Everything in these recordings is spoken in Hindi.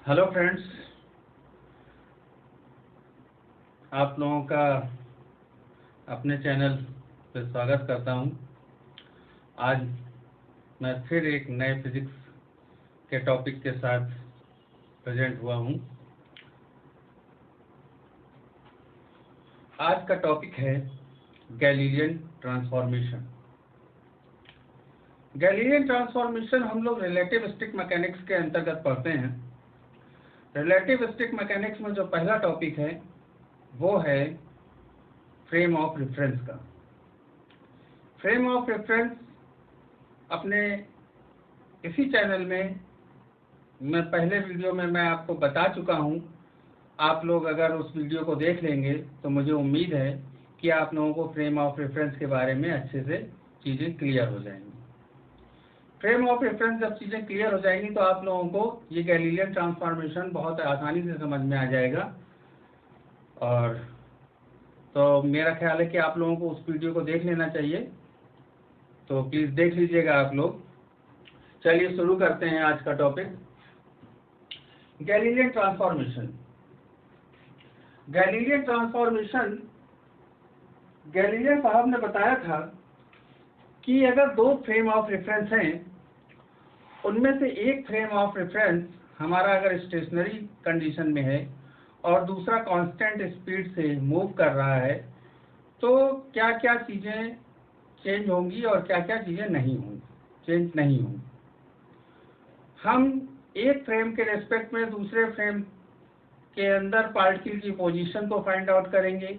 हेलो फ्रेंड्स, आप लोगों का अपने चैनल पे स्वागत करता हूं। आज मैं फिर एक नए फिजिक्स के टॉपिक के साथ प्रेजेंट हुआ हूं। आज का टॉपिक है गैलीलियन ट्रांसफॉर्मेशन। गैलीलियन ट्रांसफॉर्मेशन हम लोग रिलेटिविस्टिक मैकेनिक्स के अंतर्गत पढ़ते हैं। रिलेटिविस्टिक मैकेनिक्स में जो पहला टॉपिक है वो है फ्रेम ऑफ रेफरेंस का। फ्रेम ऑफ रेफरेंस अपने इसी चैनल में मैं पहले वीडियो में मैं आपको बता चुका हूं। आप लोग अगर उस वीडियो को देख लेंगे तो मुझे उम्मीद है कि आप लोगों को फ्रेम ऑफ रेफरेंस के बारे में अच्छे से चीज़ें क्लियर हो जाएंगी। फ्रेम ऑफ रेफरेंस जब चीज़ें क्लियर हो जाएंगी तो आप लोगों को ये गैलीलियन ट्रांसफॉर्मेशन बहुत आसानी से समझ में आ जाएगा। और तो मेरा ख्याल है कि आप लोगों को उस वीडियो को देख लेना चाहिए, तो प्लीज़ देख लीजिएगा आप लोग। चलिए शुरू करते हैं आज का topic, Galilean transformation. Galilean transformation, Galilean साहब ने बताया था कि अगर दो फ्रेम ऑफ रेफरेंस हैं, उनमें से एक फ्रेम ऑफ रेफरेंस हमारा अगर स्टेशनरी कंडीशन में है और दूसरा कांस्टेंट स्पीड से मूव कर रहा है, तो क्या क्या चीज़ें चेंज होंगी और क्या क्या चीज़ें नहीं होंगी, चेंज नहीं होंगी। हम एक फ्रेम के रेस्पेक्ट में दूसरे फ्रेम के अंदर पार्टिकल की पोजीशन को फाइंड आउट करेंगे।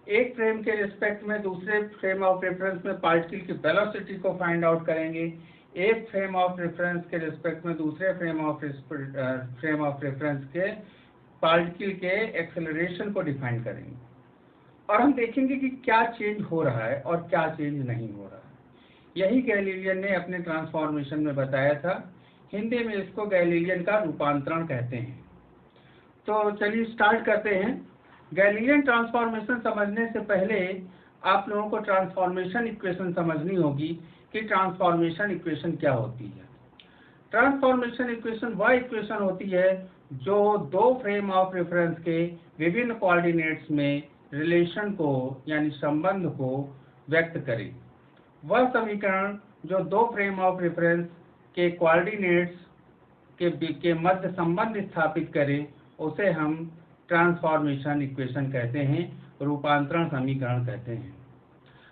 एक फ्रेम के रिस्पेक्ट में दूसरे फ्रेम ऑफ रेफरेंस में पार्टिकल की वेलोसिटी को फाइंड आउट करेंगे। एक फ्रेम ऑफ रेफरेंस के रिस्पेक्ट में दूसरे फ्रेम ऑफ रेफरेंस के पार्टिकल के एक्सेलरेशन को डिफाइन करेंगे। और हम देखेंगे कि क्या चेंज हो रहा है और क्या चेंज नहीं हो रहा है। यही गैलीलियन ने अपने ट्रांसफॉर्मेशन में बताया था। हिंदी में इसको गैलीलियन का रूपांतरण कहते हैं। तो चलिए स्टार्ट करते हैं। गैलीलियन ट्रांसफॉर्मेशन समझने से पहले आप लोगों को ट्रांसफॉर्मेशन इक्वेशन समझनी होगी कि ट्रांसफॉर्मेशन इक्वेशन क्या होती है। ट्रांसफॉर्मेशन इक्वेशन वह इक्वेशन होती है जो दो फ्रेम ऑफ रेफरेंस के विभिन्न कोऑर्डिनेट्स में रिलेशन को यानी संबंध को व्यक्त करे। वह समीकरण जो दो फ्रेम ऑफ रेफरेंस के कोऑर्डिनेट्स के मध्य संबंध स्थापित करे, उसे हम ट्रांसफॉर्मेशन इक्वेशन कहते हैं, रूपांतरण समीकरण कहते हैं।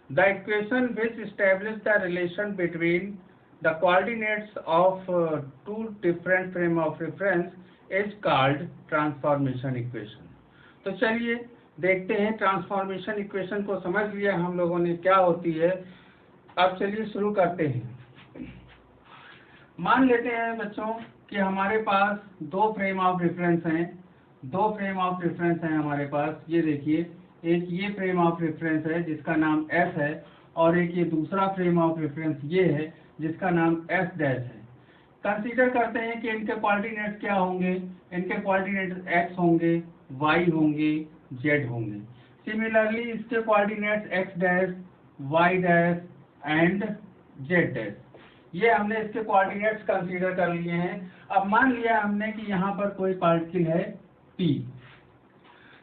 The equation which establish the relation between the coordinates of two different frame of reference is called transformation equation. तो चलिए देखते हैं, ट्रांसफॉर्मेशन इक्वेशन को समझ लिया हम लोगों ने क्या होती है। अब चलिए शुरू करते हैं। मान लेते हैं बच्चों कि हमारे पास दो फ्रेम ऑफ रेफरेंस हैं। दो फ्रेम ऑफ रेफरेंस हैं हमारे पास। ये देखिए, एक ये फ्रेम ऑफ रेफरेंस है जिसका नाम S है, और एक ये दूसरा फ्रेम ऑफ रेफरेंस ये है जिसका नाम S डैश है। कंसीडर करते हैं कि इनके कोऑर्डिनेट्स क्या होंगे। इनके कोऑर्डिनेट्स X होंगे, Y होंगे, Z होंगे। सिमिलरली इसके coordinates X dash, Y dash and Z dash. ये हमने इसके कोऑर्डिनेट्स कंसीडर कर लिए हैं। अब मान लिया हमने कि यहाँ पर कोई पार्टिकल है P,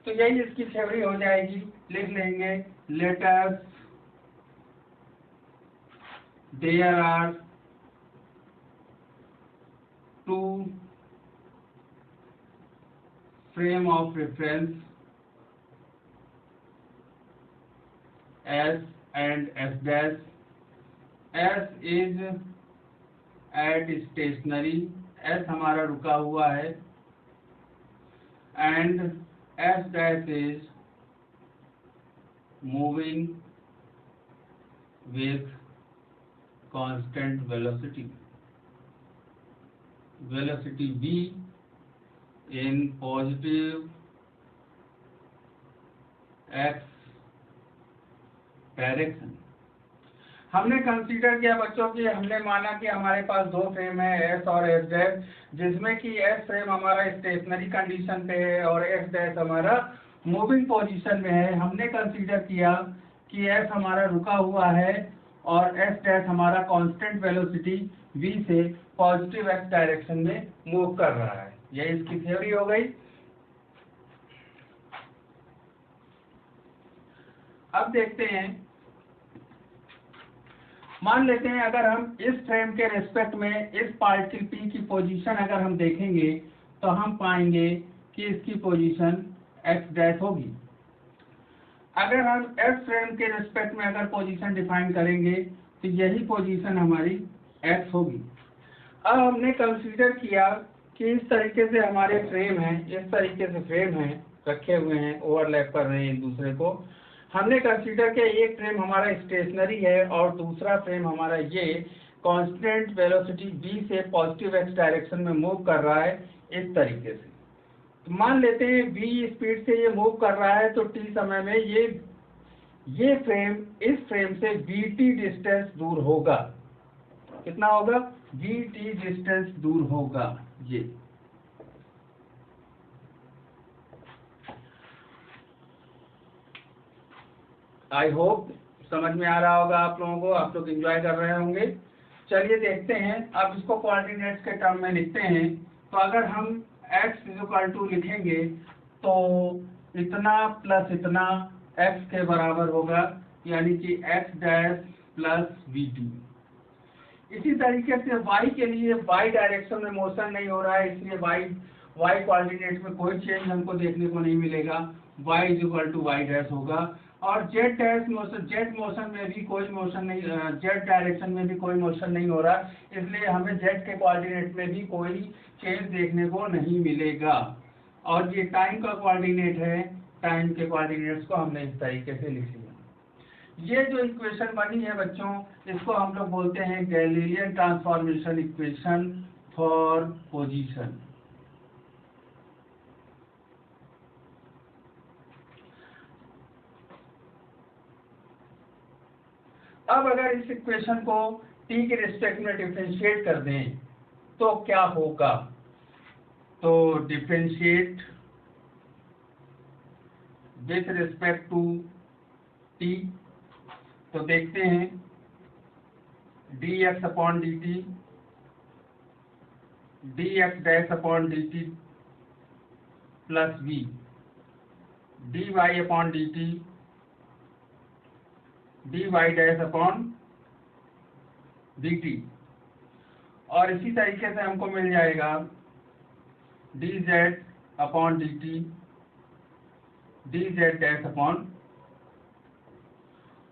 तो यही इसकी थ्योरी हो जाएगी। लिख लेंगे, let us there are two frame of reference S and S dash. S is at stationary, S हमारा रुका हुआ है, and S dash is moving with constant velocity v in positive x direction. हमने कंसीडर किया बच्चों कि हमने माना कि हमारे पास दो फ्रेम है S और S डैश, जिसमें कि S फ्रेम हमारा स्टेशनरी कंडीशन पे है और S डैश हमारा मूविंग पोजीशन में है। हमने कंसीडर किया कि S हमारा रुका हुआ है और S डैश हमारा कांस्टेंट वेलोसिटी v से पॉजिटिव x डायरेक्शन में मूव कर रहा है। ये इसकी थ्योरी हो गई। अब देखते हैं, मान लेते हैं अगर हम इस फ्रेम के रेस्पेक्ट में इस पार्टिकल P की पोजीशन अगर हम देखेंगे तो हम पाएंगे कि इसकी पोजीशन x डैश होगी। अगर हम S फ्रेम के रेस्पेक्ट में अगर पोजीशन डिफाइन करेंगे तो यही पोजीशन हमारी x होगी। अब हमने कंसीडर किया कि इस तरीके से हमारे फ्रेम हैं, इस तरीके से फ्रेम हैं, रखे हुए हैं, ओवरलैप कर रहे हैं एक दूसरे को। हमने कंसीडर किया एक फ्रेम हमारा स्टेशनरी है और दूसरा फ्रेम हमारा ये कांस्टेंट वेलोसिटी v से पॉजिटिव x डायरेक्शन में मूव कर रहा है इस तरीके से। तो मान लेते हैं v स्पीड से ये मूव कर रहा है, तो t समय में ये फ्रेम इस फ्रेम से vt डिस्टेंस दूर होगा। कितना होगा? vt डिस्टेंस दूर होगा। ये आई होप समझ में आ रहा होगा आप लोगों को, आप लोग एंजॉय कर रहे होंगे। चलिए देखते हैं, अब इसको कोऑर्डिनेट्स के टर्म में लिखते हैं। तो अगर हम x = लिखेंगे तो इतना प्लस इतना x के बराबर होगा, यानी कि x डैश प्लस vt। इसी तरीके से y के लिए y डायरेक्शन में मोशन नहीं हो रहा है, इसलिए y कोऑर्डिनेट में कोई चेंज हमको देखने को नहीं मिलेगा, y = y डैश होगा। और z dash motion, z motion में भी कोई मोशन नहीं, z डायरेक्शन में भी कोई मोशन नहीं हो रहा, इसलिए हमें z के कोऑर्डिनेट में भी कोई चेंज देखने को नहीं मिलेगा। और ये टाइम का कोऑर्डिनेट है, टाइम के कोऑर्डिनेट्स को हमने इस तरीके से लिख लिया। ये जो इक्वेशन बनी है बच्चों, इसको हम लोग बोलते हैं Galilean transformation equation for position. अब अगर इस इक्वेशन को t के रिस्पेक्ट में डिफरेंशिएट कर दें तो क्या होगा? तो differentiate with respect to t, तो देखते हैं dx/dt dx'/dt plus v dy/dt dy'/dt, और इसी तरीके से हमको मिल जाएगा dz/dt dz'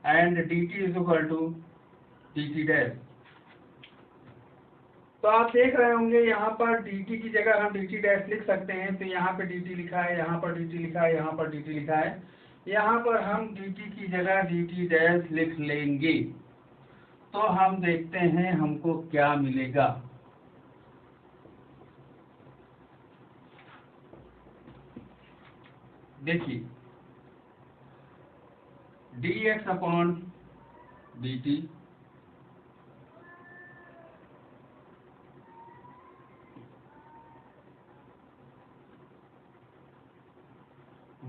and dt = dt'। तो आप देख रहे होंगे यहाँ पर dt की जगह हम dt' लिख सकते हैं, तो यहाँ पे dt लिखा है, यहाँ पर dt लिखा है, यहाँ पर dt लिखा है, यहाँ पर हम dt की जगह dt' लिख लेंगे। तो हम देखते हैं हमको क्या मिलेगा। देखिए dx/dt y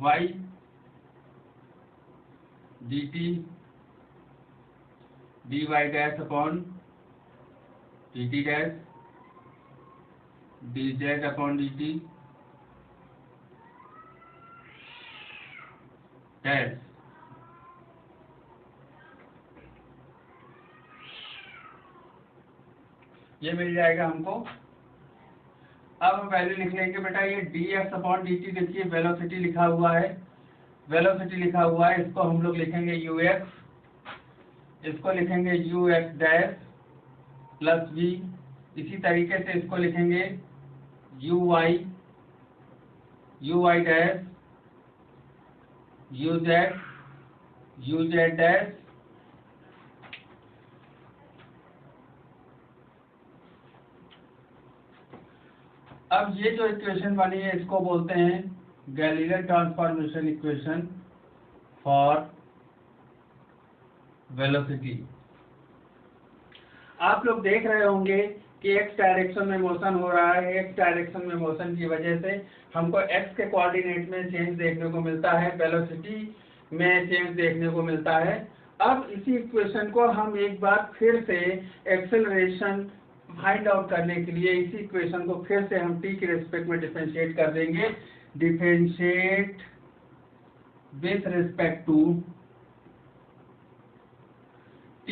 dt dy'/dt dz/dt dash. ये मिल जाएगा हमको। अब हम वैल्यू लिख लेंगे बेटा, ये dx/dt देखिए वेलोसिटी लिखा हुआ है, वेलोसिटी लिखा हुआ है, इसको हम लोग लिखेंगे ux, इसको लिखेंगे ux डैश प्लस v, इसी तरीके से इसको लिखेंगे uy डैश uz डैश अब ये जो इक्वेशन बनी है इसको बोलते हैं Galilean transformation equation for velocity. आप लोग देख रहे होंगे कि x डायरेक्शन में मोशन हो रहा है, x डायरेक्शन में मोशन की वजह से हमको x के कोऑर्डिनेट में चेंज देखने को मिलता है, वेलोसिटी में चेंज देखने को मिलता है। अब इसी इक्वेशन को हम एक बार फिर से एक्सेलरेशन फाइंड आउट करने के लिए इसी इक्वेशन को फिर से हम t के रिस्पेक्ट में डिफरेंशिएट कर देंगे। Differentiate with respect to t,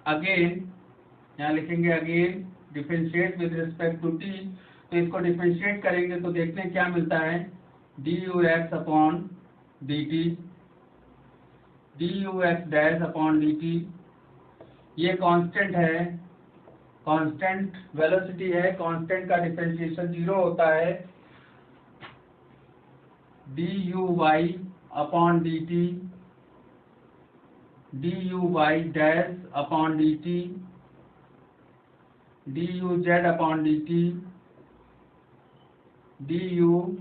again यहाँ लिखेंगे again differentiate with respect to t। तो इसको डिफरेंशिएट करेंगे तो देखते हैं क्या मिलता है। dux upon dt, dux dash upon dt, ये कांस्टेंट है, कांस्टेंट वेलोसिटी है, कांस्टेंट का डिफरेंशिएशन 0 होता है। duy upon dt, duy dash upon dt, duz upon dt, duz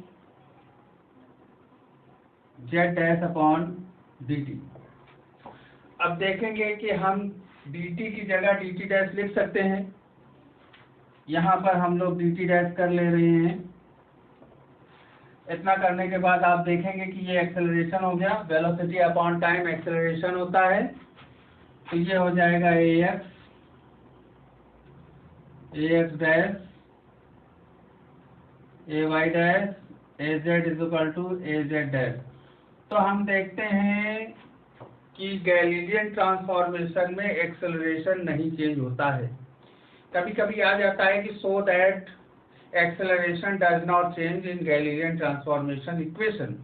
dash upon dt। अब देखेंगे कि हम dt की जगह dt डैश लिख सकते हैं। यहाँ पर हम लोग dt डैश कर ले रहे हैं। इतना करने के बाद आप देखेंगे कि ये एक्सेलरेशन हो गया, वेलोसिटी अपॉन टाइम एक्सेलरेशन होता है। तो ये हो जाएगा ax dash ay dash az equal to az dash. तो हम देखते हैं कि गैलीलियन ट्रांसफॉर्मेशन में एक्सेलरेशन नहीं चेंज होता है। कभी कभी आ जाता है कि so that acceleration does not change in Galilean transformation equation.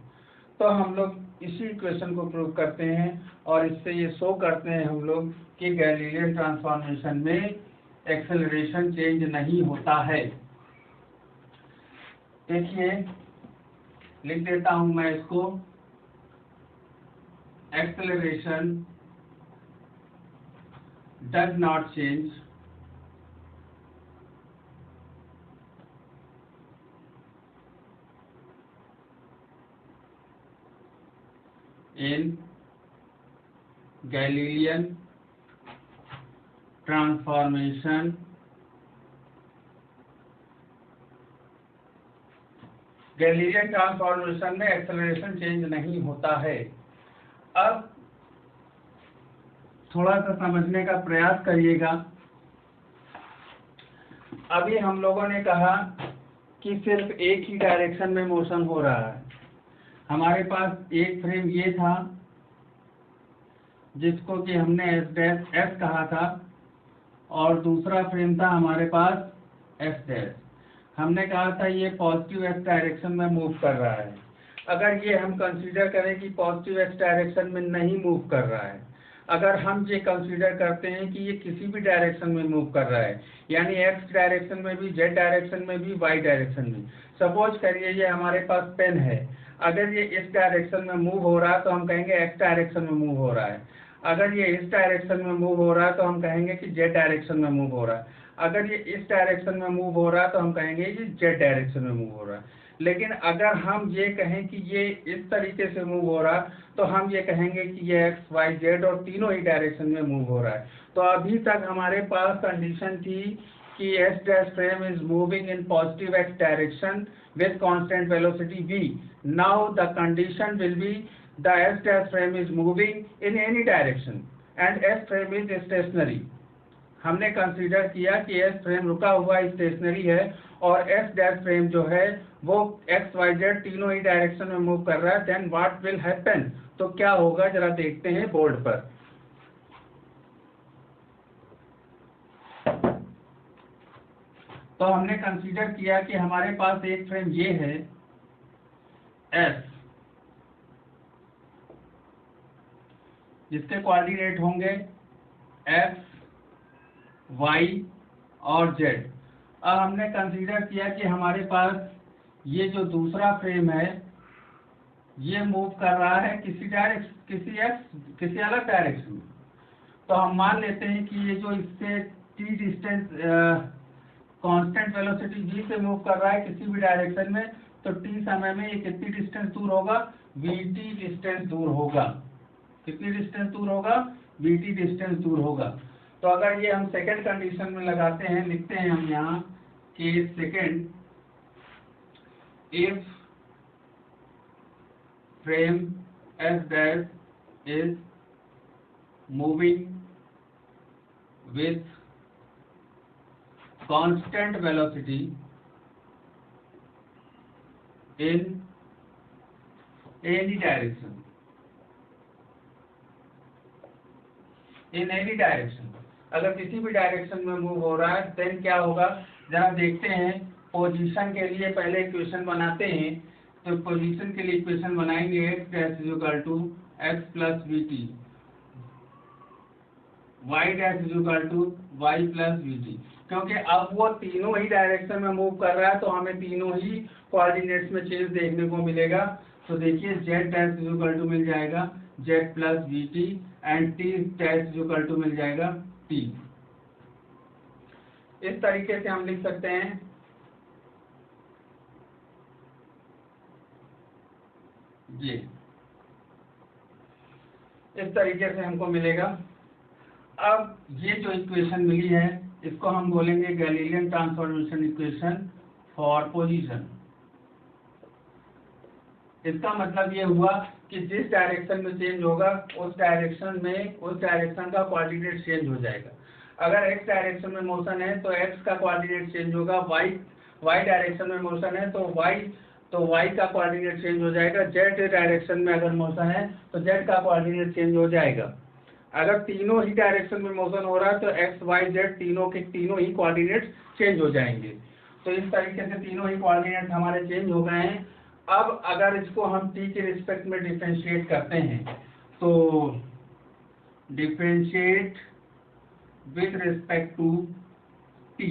तो हम लोग इसी इक्वेशन को प्रूव करते हैं और इससे ये शो करते हैं हम लोग कि गैलीलियन ट्रांसफॉर्मेशन में एक्सेलरेशन चेंज नहीं होता है। देखिए लिख देता हूं मैं इसको, acceleration does not change in Galilean transformation Galilean transformation में एक्सेलरेशन चेंज नहीं होता है। अब थोड़ा सा समझने का प्रयास करिएगा। अभी हम लोगों ने कहा कि सिर्फ एक ही डायरेक्शन में मोशन हो रहा है। हमारे पास एक फ्रेम ये था जिसको कि हमने s कहा था और दूसरा फ्रेम था हमारे पास s'। हमने कहा था ये पॉजिटिव x डायरेक्शन में मूव कर रहा है। अगर ये हम कंसीडर करें कि पॉजिटिव x डायरेक्शन में नहीं मूव कर रहा है, अगर हम ये कंसीडर करते हैं कि ये किसी भी डायरेक्शन में मूव कर रहा है, यानी x डायरेक्शन में भी, z डायरेक्शन में भी, y डायरेक्शन में। सपोज करिए ये हमारे पास पेन है, अगर ये इस डायरेक्शन में मूव हो रहा है तो हम कहेंगे x डायरेक्शन में मूव हो रहा है। अगर ये इस डायरेक्शन में मूव हो रहा है तो हम कहेंगे कि z डायरेक्शन में मूव हो रहा है। अगर ये इस डायरेक्शन में मूव हो रहा है तो हम कहेंगे कि z डायरेक्शन में मूव हो रहा है। लेकिन अगर हम ये कहें कि ये इस तरीके से मूव हो रहा है तो हम ये कहेंगे कि ये x, y, z और तीनों ही डायरेक्शन में मूव हो रहा है। तो अभी तक हमारे पास कंडीशन थी कि s dash frame is moving in positive x direction with constant velocity v. Now the condition will be the s dash frame is moving in any direction and s frame is stationary. हमने कंसीडर किया कि s फ्रेम रुका हुआ स्टेशनरी है और s डैश फ्रेम जो है वो x, y, z तीनों ही डायरेक्शन में मूव कर रहा है। देन व्हाट विल हैपन, तो क्या होगा जरा देखते हैं बोर्ड पर। तो हमने कंसीडर किया कि हमारे पास एक फ्रेम ये है s, जिसके कोऑर्डिनेट होंगे x, y और z। अब हमने कंसीडर किया कि हमारे पास ये जो दूसरा फ्रेम है ये मूव कर रहा है किसी अलग डायरेक्शन में। तो हम मान लेते हैं कि ये जो इससे t distance constant velocity v से मूव कर रहा है किसी भी डायरेक्शन में, तो t समय में ये कितनी डिस्टेंस दूर होगा, vt डिस्टेंस दूर होगा। कितनी डिस्टेंस दूर होगा, vt डिस्टेंस दूर होगा। तो अगर ये हम सेकंड कंडीशन में लगाते हैं, लिखते हैं हम यहाँ कि second, if frame s dash is moving with constant velocity in any direction, in any direction, अगर किसी भी डायरेक्शन में मूव हो रहा है देन क्या होगा, जरा देखते हैं। पोजीशन के लिए पहले इक्वेशन बनाते हैं, तो पोजीशन के लिए इक्वेशन बनाएंगे x dash is equal to x plus we t, y dash is equal to y plus we t, क्योंकि अब वो तीनों ही डायरेक्शन में मूव कर रहा है तो हमें तीनों ही कोऑर्डिनेट्स में चेंज देखने को मिलेगा। तो देखिए z dash is equal to मिल जाएगा z plus we T and t dash is equal to मिल जाएगा t। इस तरीके से हम लिख सकते हैं ये, इस तरीके से हमको मिलेगा। अब ये जो इक्वेशन मिली है इसको हम बोलेंगे Galilean transformation equation for position. इसका मतलब ये हुआ कि जिस डायरेक्शन में चेंज होगा उस डायरेक्शन का कोऑर्डिनेट चेंज हो जाएगा। अगर x डायरेक्शन में मोशन है तो x का कोऑर्डिनेट चेंज होगा, y डायरेक्शन में मोशन है तो y का कोऑर्डिनेट चेंज हो जाएगा, z डायरेक्शन में अगर मोशन है तो z का कोऑर्डिनेट चेंज हो जाएगा। अगर तीनों ही डायरेक्शन में मोशन हो रहा है तो x y z तीनों के तीनों ही कोऑर्डिनेट चेंज हो जाएंगे। तो इस तरीके से तीनों ही कोऑर्डिनेट हमारे चेंज हो गए हैं। अब अगर इसको हम t के रिस्पेक्ट में डिफरेंशिएट करते हैं तो differentiate with respect to t,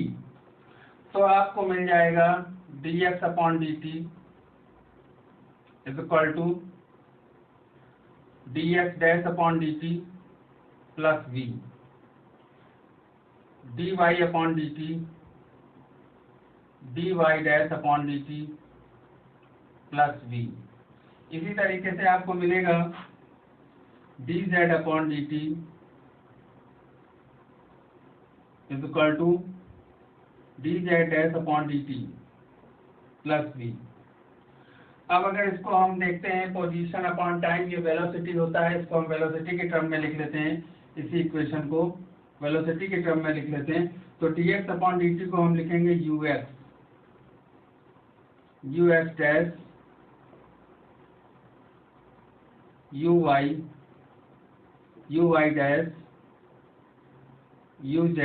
तो आपको मिल जाएगा dx upon dt is equal to dx dash upon dt plus v, dy upon dt dy dash upon dt plus v। इसी तरीके से आपको मिलेगा dz upon dt is equal to dz dash upon dt plus v। अब अगर इसको हम देखते हैं पोजीशन अपॉन टाइम, ये वेलोसिटी होता है, इसको हम वेलोसिटी के टर्म में लिख लेते हैं, इसी इक्वेशन को वेलोसिटी के टर्म में लिख लेते हैं। तो dx अपॉन dt को हम लिखेंगे ux dash uy dash uz,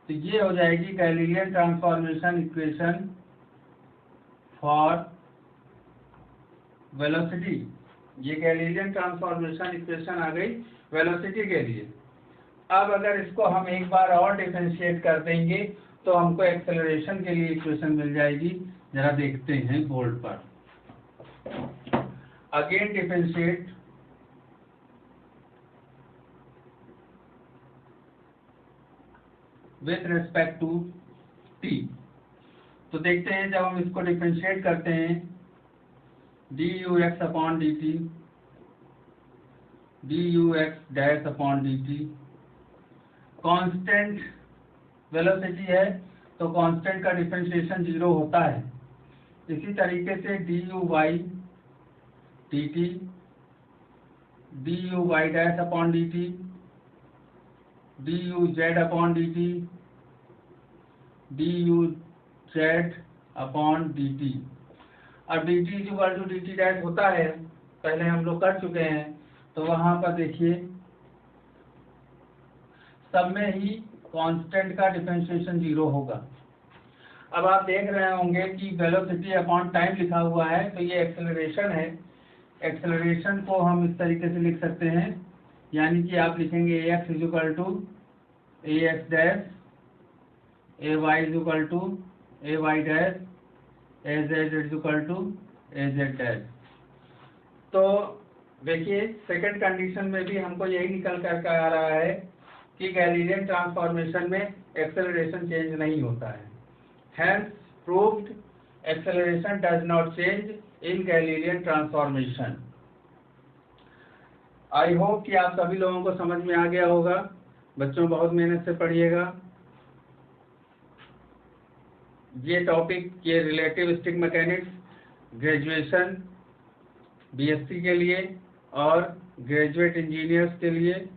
तो ये हो जाएगी Galilean transformation equation for velocity. ये गैलीलियन ट्रांसफॉर्मेशन इक्वेशन आ गई वेलोसिटी के लिए। अब अगर इसको हम एक बार और डिफरेंशिएट कर देंगे तो हमको एक्सेलरेशन के लिए इक्वेशन मिल जाएगी। जरा देखते हैं बोर्ड पर। Again differentiate with respect to t, तो देखते हैं जब हम इसको डिफरेंशिएट करते हैं dux upon dt dux dash upon dt, constant velocity है तो कांस्टेंट का डिफरेंशिएशन 0 होता है। इसी तरीके से duy dt duy dash upon dt duz upon dt duz upon dt। अब dt equal to dt dash होता है, पहले हम लोग कर चुके हैं, तो वहां पर देखिए सब में ही कांस्टेंट का डिफरेंशिएशन 0 होगा। अब आप देख रहे होंगे कि वेलोसिटी अपॉन टाइम लिखा हुआ है, तो ये एक्सेलरेशन है। एक्सेलरेशन को हम इस तरीके से लिख सकते हैं, यानी कि आप लिखेंगे ax is equal to ax dash ay is equal to ay dash az is equal to az dash. तो देखिए सेकंड कंडीशन में भी हमको यही निकल कर आ रहा है कि गैलीलियन ट्रांसफॉर्मेशन में एक्सेलरेशन चेंज नहीं होता है। Hence proved acceleration does not change in Galilean transformation. I hope कि आप सभी लोगों को समझ में आ गया होगा। बच्चों बहुत मेहनत से पढ़िएगा। ये टॉपिक ये relative stick mechanics graduation BSc के लिए और ग्रेजुएट इंजीनियर्स के लिए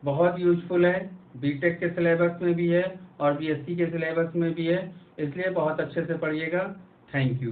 बहुत यूजफुल है। बीटेक के सिलेबस में भी है और बीएससी के सिलेबस में भी है, इसलिए बहुत अच्छे से पढ़िएगा। Thank you.